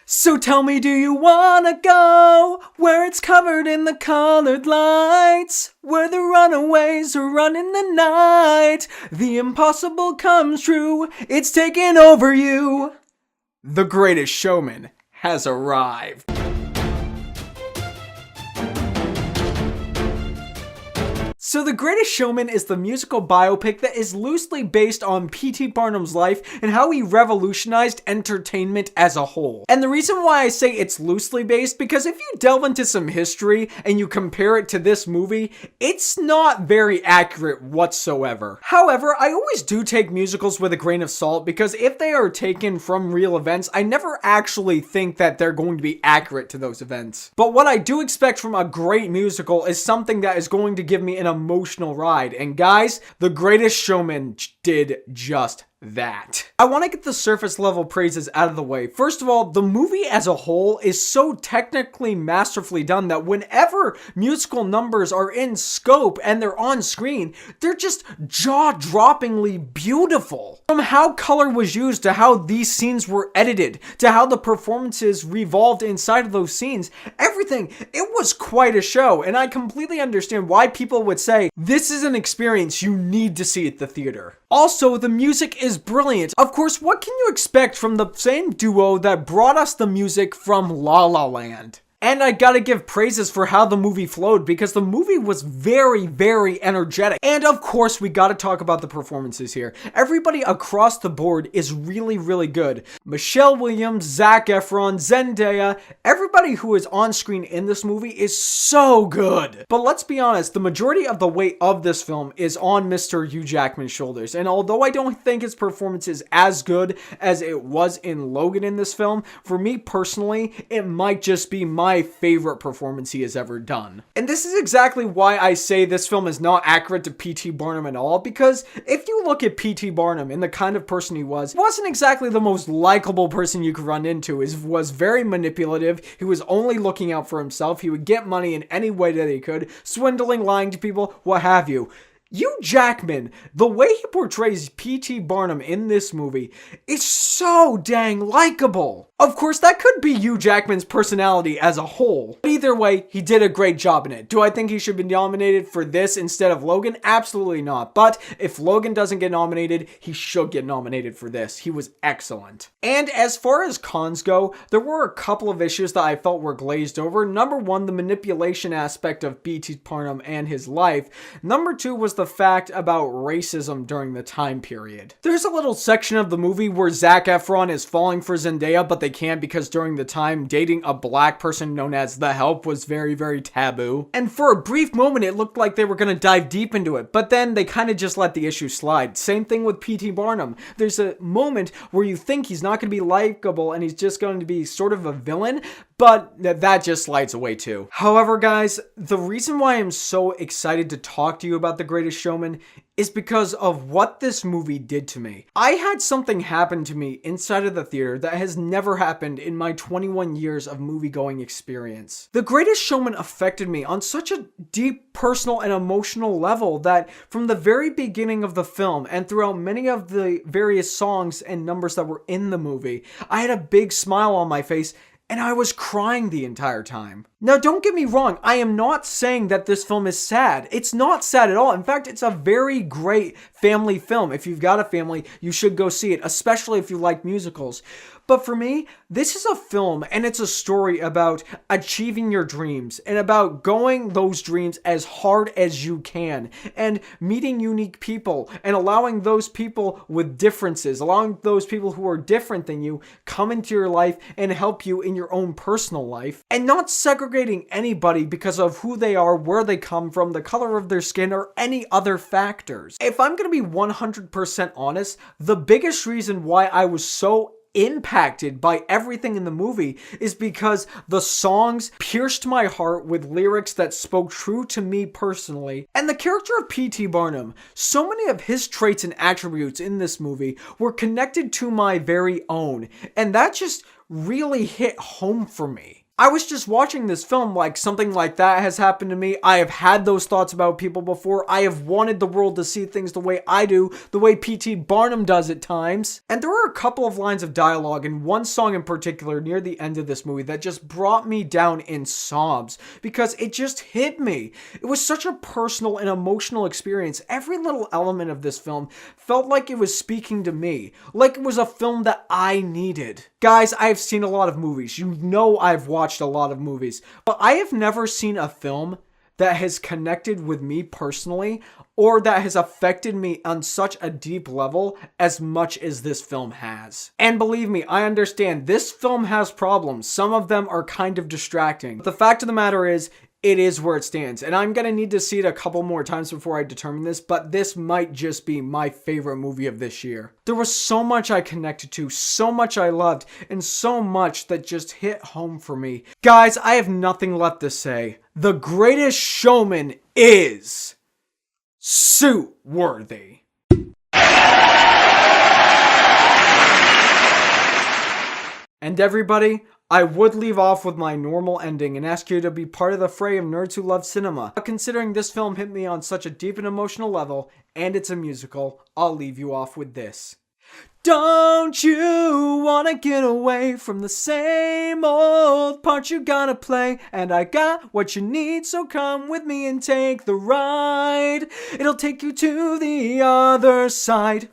So tell me, do you wanna go where it's covered in the colored lights, where the runaways are running the night, the impossible comes true, it's taking over you. The Greatest Showman has arrived. So The Greatest Showman is the musical biopic that is loosely based on P.T. Barnum's life and how he revolutionized entertainment as a whole. And the reason why I say it's loosely based, because if you delve into some history and you compare it to this movie, it's not very accurate whatsoever. However, I always do take musicals with a grain of salt, because if they are taken from real events, I never actually think that they're going to be accurate to those events. But what I do expect from a great musical is something that is going to give me an emotional ride. And guys, The Greatest Showman did just that. I want to get the surface level praises out of the way. First of all, the movie as a whole is so technically masterfully done that whenever musical numbers are in scope and they're on screen, they're just jaw-droppingly beautiful. From how color was used to how these scenes were edited to how the performances revolved inside of those scenes, everything, it was quite a show. And I completely understand why people would say, this is an experience you need to see at the theater. Also, the music is brilliant. Of course, what can you expect from the same duo that brought us the music from La La Land? And I gotta give praises for how the movie flowed, because the movie was very, very energetic. And of course, we gotta talk about the performances here. Everybody across the board is really, really good. Michelle Williams, Zac Efron, Zendaya, everybody who is on screen in this movie is so good. But let's be honest, the majority of the weight of this film is on Mr. Hugh Jackman's shoulders. And although I don't think his performance is as good as it was in Logan in this film, for me personally, it might just be my favorite performance he has ever done. And this is exactly why I say this film is not accurate to P.T. Barnum at all, because if you look at P.T. Barnum and the kind of person he wasn't exactly the most likable person you could run into. He was very manipulative, he was only looking out for himself, he would get money in any way that he could, swindling, lying to people, what have you. Hugh Jackman, the way he portrays P.T. Barnum in this movie is so dang likable. Of course, that could be Hugh Jackman's personality as a whole. But either way, he did a great job in it. Do I think he should be nominated for this instead of Logan? Absolutely not. But if Logan doesn't get nominated, he should get nominated for this. He was excellent. And as far as cons go, there were a couple of issues that I felt were glazed over. Number one, the manipulation aspect of P.T. Barnum and his life. Number two was the fact about racism during the time period. There's a little section of the movie where Zac Efron is falling for Zendaya, but they can't because during the time, dating a black person known as the Help was very, very taboo. And for a brief moment, it looked like they were going to dive deep into it, but then they kind of just let the issue slide. Same thing with P.T. Barnum. There's a moment where you think he's not going to be likable and he's just going to be sort of a villain, but that just slides away too. However, guys, the reason why I'm so excited to talk to you about The Greatest Showman is because of what this movie did to me. I had something happen to me inside of the theater that has never happened in my 21 years of movie-going experience. The Greatest Showman affected me on such a deep, personal, and emotional level that from the very beginning of the film and throughout many of the various songs and numbers that were in the movie, I had a big smile on my face and I was crying the entire time. Now, don't get me wrong, I am not saying that this film is sad. It's not sad at all. In fact, it's a very great family film. If you've got a family, you should go see it, especially if you like musicals. But for me, this is a film and it's a story about achieving your dreams and about going those dreams as hard as you can and meeting unique people and allowing those people with differences, allowing those people who are different than you come into your life and help you in your own personal life, and not segregating anybody because of who they are, where they come from, the color of their skin, or any other factors. If I'm going to be 100% honest, the biggest reason why I was so impacted by everything in the movie is because the songs pierced my heart with lyrics that spoke true to me personally. And the character of P.T. Barnum, so many of his traits and attributes in this movie were connected to my very own, and that just really hit home for me. I was just watching this film like something like that has happened to me. I have had those thoughts about people before. I have wanted the world to see things the way I do, the way P.T. Barnum does at times. And there were a couple of lines of dialogue and one song in particular near the end of this movie that just brought me down in sobs because it just hit me. It was such a personal and emotional experience. Every little element of this film felt like it was speaking to me, like it was a film that I needed. Guys, I have seen a lot of movies. You know I've watched a lot of movies, but I have never seen a film that has connected with me personally or that has affected me on such a deep level as much as this film has. And believe me, I understand this film has problems. Some of them are kind of distracting. But the fact of the matter is, it is where it stands. And I'm going to need to see it a couple more times before I determine this, but this might just be my favorite movie of this year. There was so much I connected to, so much I loved, and so much that just hit home for me. Guys, I have nothing left to say. The Greatest Showman is suit worthy. And everybody, I would leave off with my normal ending and ask you to be part of the fray of nerds who love cinema. But considering this film hit me on such a deep and emotional level, and it's a musical, I'll leave you off with this. Don't you wanna get away from the same old part you gotta play? And I got what you need, so come with me and take the ride. It'll take you to the other side.